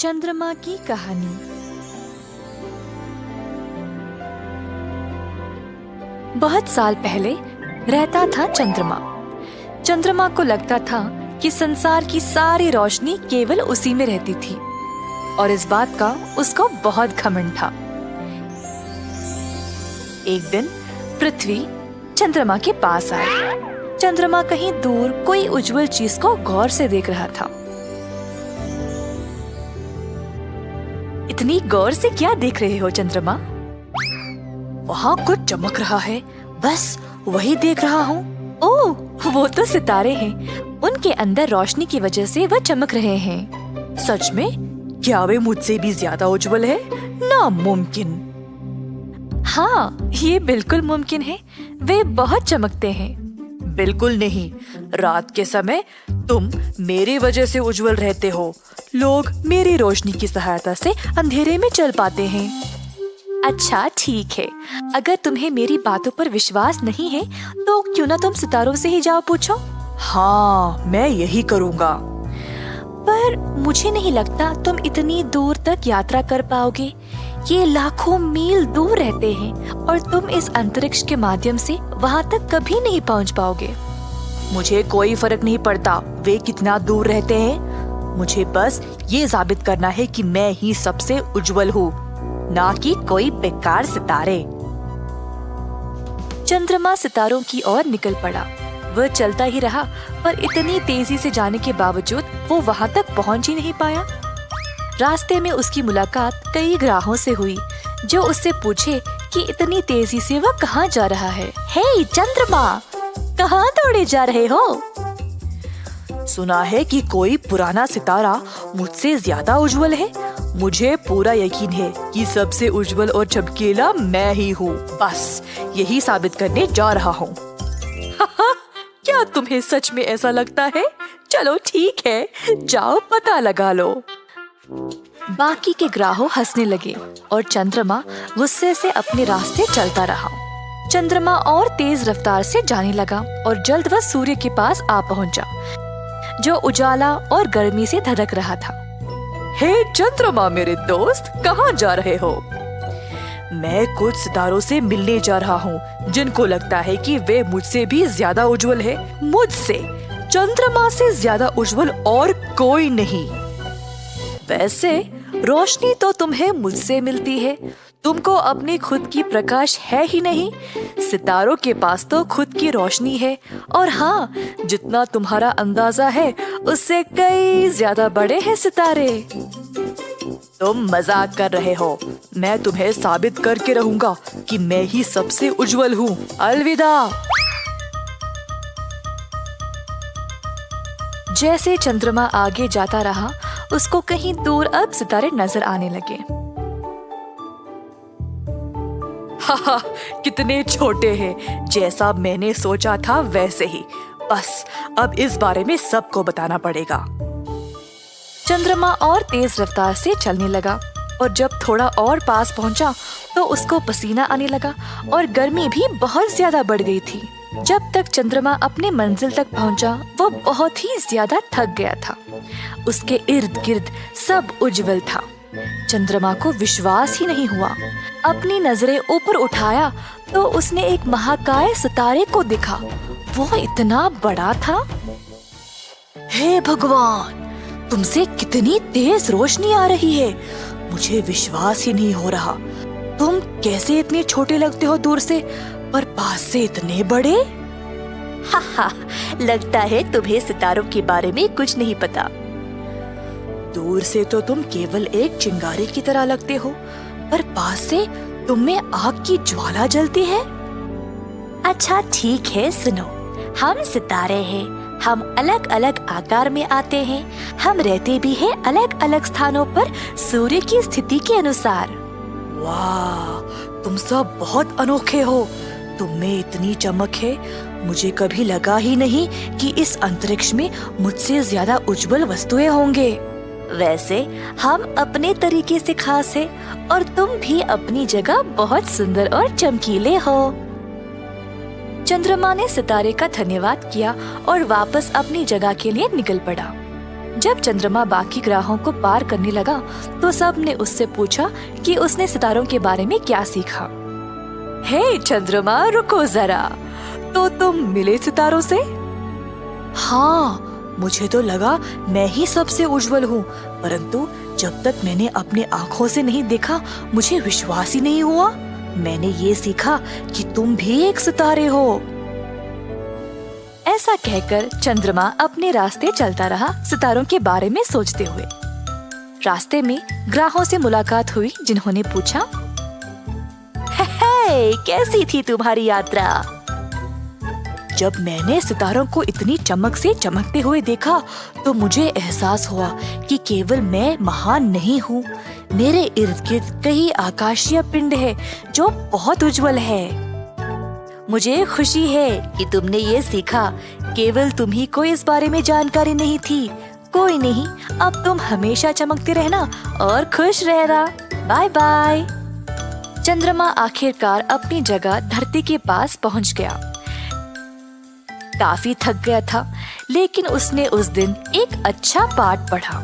चंद्रमा की कहानी। बहुत साल पहले रहता था चंद्रमा। चंद्रमा को लगता था कि संसार की सारी रोशनी केवल उसी में रहती थी और इस बात का उसको बहुत घमंड था। एक दिन पृथ्वी चंद्रमा के पास आया। चंद्रमा कहीं दूर कोई उज्जवल चीज को गौर से देख रहा था। इतनी गौर से क्या देख रहे हो चंद्रमा? वहाँ कुछ चमक रहा है, बस वही देख रहा हूँ। ओह, वो तो सितारे हैं। उनके अंदर रोशनी की वजह से वह चमक रहे हैं। सच में? क्या वे मुझसे भी ज्यादा उज्जवल है? नामुमकिन। हाँ, ये बिल्कुल मुमकिन है। वे बहुत चमकते हैं। बिल्कुल नहीं, रात के समय तुम मेरी वजह से उज्जवल रहते हो। लोग मेरी रोशनी की सहायता से अंधेरे में चल पाते हैं। अच्छा ठीक है, अगर तुम्हें मेरी बातों पर विश्वास नहीं है तो क्यों ना तुम सितारों से ही जाओ पूछो। हाँ, मैं यही करूँगा। पर मुझे नहीं लगता तुम इतनी दूर तक यात्रा कर पाओगे। ये लाखों मील दूर रहते हैं और तुम इस अंतरिक्ष के माध्यम से वहाँ तक कभी नहीं पहुँच पाओगे। मुझे कोई फर्क नहीं पड़ता वे कितना दूर रहते हैं। मुझे बस ये साबित करना है कि मैं ही सबसे उज्जवल हूँ, ना कि कोई बेकार सितारे। चंद्रमा सितारों की ओर निकल पड़ा। वह चलता ही रहा, पर इतनी तेजी से जाने के बावजूद वो वहाँ तक पहुँच ही नहीं पाया। रास्ते में उसकी मुलाकात कई ग्राहों से हुई, जो उससे पूछे कि इतनी तेजी से वह कहाँ जा रहा है। हे चंद्रमा, कहाँ दौड़े जा रहे हो? सुना है कि कोई पुराना सितारा मुझसे ज्यादा उज्जवल है। मुझे पूरा यकीन है कि सबसे उज्जवल और चमकीला मैं ही हूँ। बस यही साबित करने जा रहा हूँ। क्या तुम्हें सच में ऐसा लगता है? चलो ठीक है, जाओ पता लगा लो। बाकी के ग्राहों हंसने लगे और चंद्रमा गुस्से से अपने रास्ते चलता रहा। चंद्रमा और तेज रफ्तार से जाने लगा और जल्द वह सूर्य के पास आ पहुंचा, जो उजाला और गर्मी से धधक रहा था। हे चंद्रमा मेरे दोस्त, कहाँ जा रहे हो? मैं कुछ सितारों से मिलने जा रहा हूँ, जिनको लगता है कि वे मुझसे भी ज्यादा उज्जवल है। मुझसे, चंद्रमा से ज्यादा उज्जवल और कोई नहीं। वैसे रोशनी तो तुम्हें मुझसे मिलती है, तुमको अपनी खुद की प्रकाश है ही नहीं। सितारों के पास तो खुद की रोशनी है, और हाँ, जितना तुम्हारा अंदाजा है उससे कई ज्यादा बड़े हैं सितारे। तुम मजाक कर रहे हो। मैं तुम्हें साबित करके रहूंगा कि मैं ही सबसे उज्जवल हूँ। अलविदा। जैसे चंद्रमा आगे जाता रहा, उसको कहीं दूर अब सितारे नजर आने लगे। हाहा, कितने छोटे हैं। जैसा मैंने सोचा था वैसे ही। बस अब इस बारे में सबको बताना पड़ेगा। चंद्रमा और तेज रफ्तार से चलने लगा और जब थोड़ा और पास पहुंचा तो उसको पसीना आने लगा और गर्मी भी बहुत ज्यादा बढ़ गई थी। जब तक चंद्रमा अपने मंजिल तक पहुंचा, वो बहुत ही ज्यादा थक गया था। उसके इर्द गिर्द सब उज्जवल था। चंद्रमा को विश्वास ही नहीं हुआ। अपनी नजरें ऊपर उठाया तो उसने एक महाकाय सितारे को देखा। वो इतना बड़ा था। हे भगवान, तुमसे कितनी तेज रोशनी आ रही है। मुझे विश्वास ही नहीं हो रहा। तुम कैसे इतने छोटे लगते हो दूर से, पर पास से इतने बड़े? हा, लगता है तुम्हें सितारों के बारे में कुछ नहीं पता। दूर से तो तुम केवल एक चिंगारी की तरह लगते हो, पर पास से तुम में आग की ज्वाला जलती है। अच्छा ठीक है, सुनो, हम सितारे हैं। हम अलग अलग आकार में आते हैं। हम रहते भी हैं अलग अलग स्थानों पर सूर्य की स्थिति के अनुसार। वाह, तुम सब बहुत अनोखे हो। तुम में इतनी चमक है, मुझे कभी लगा ही नहीं कि इस अंतरिक्ष में मुझसे ज्यादा उज्जवल वस्तुएं होंगे। वैसे हम अपने तरीके से खास हैं और तुम भी अपनी जगह बहुत सुंदर और चमकीले हो। चंद्रमा ने सितारे का धन्यवाद किया और वापस अपनी जगह के लिए निकल पड़ा। जब चंद्रमा बाकी ग्रहों को पार करने लगा तो सब ने उससे पूछा कि उसने सितारों के बारे में क्या सीखा। हे चंद्रमा, रुको जरा, तो तुम मिले सितारों से? हाँ, मुझे तो लगा मैं ही सबसे उज्जवल हूँ, परंतु जब तक मैंने अपने आँखों से नहीं देखा मुझे विश्वास ही नहीं हुआ। मैंने ये सीखा कि तुम भी एक सितारे हो। ऐसा कहकर चंद्रमा अपने रास्ते चलता रहा, सितारों के बारे में सोचते हुए। रास्ते में ग्रहों से मुलाकात हुई जिन्होंने पूछा, हे, कैसी थी तुम्हारी यात्रा? जब मैंने सितारों को इतनी चमक से चमकते हुए देखा तो मुझे एहसास हुआ कि केवल मैं महान नहीं हूँ, मेरे इर्द गिर्द कई आकाशीय पिंड है जो बहुत उज्जवल है। मुझे खुशी है कि तुमने ये सीखा, केवल तुम्ही को इस बारे में जानकारी नहीं थी। कोई नहीं, अब तुम हमेशा चमकते रहना और खुश रहना। Bye bye. चंद्रमा आखिरकार अपनी जगह धरती के पास पहुंच गया। काफी थक गया था, लेकिन उसने उस दिन एक अच्छा पाठ पढ़ा।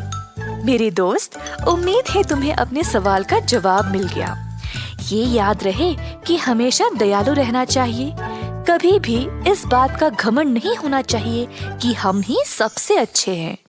मेरे दोस्त, उम्मीद है तुम्हें अपने सवाल का जवाब मिल गया। ये याद रहे कि हमेशा दयालु रहना चाहिए। कभी भी इस बात का घमंड नहीं होना चाहिए कि हम ही सबसे अच्छे हैं।